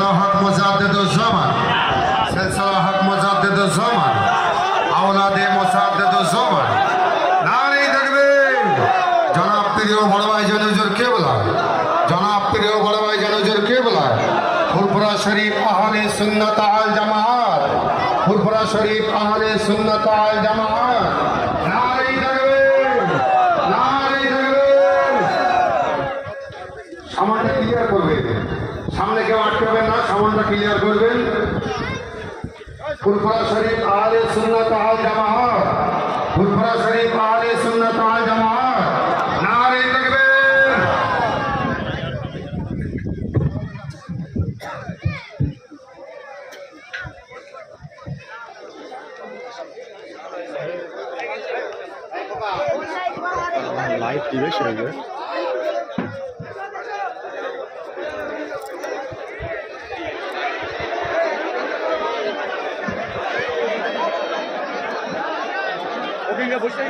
সিলসিলা হক মুজাদ্দিদুজ্জামান সিলসিলা হক মুজাদ্দিদুজ্জামান আওলাদে মুজাদ্দিদুজ্জামান নারে তাকবীর। জনাব প্রিয় বড় ভাই হুজুর কিবলা, জনাব প্রিয় বড় ভাই হুজুর কিবলা, ফুরফুরা শরীফ আহলে সুন্নাত আল জামাত, ফুরফুরা শরীফ আহলে সুন্নাত আল জামাত নারে তাকবীর, নারে তাকবীর। সামনে ক্লিয়ার করবেন, সামনে কেউ আটকাবেন না, সামনটা ক্লিয়ার করবেন। ফুরফুরা শরীফ আহলে সুন্নাত আল জামাত, ফুরফুরা শরীফ আহলে সুন্নাত আল জামাত নারে তাকবীর। লাইভ দিবে সেগুলো বসে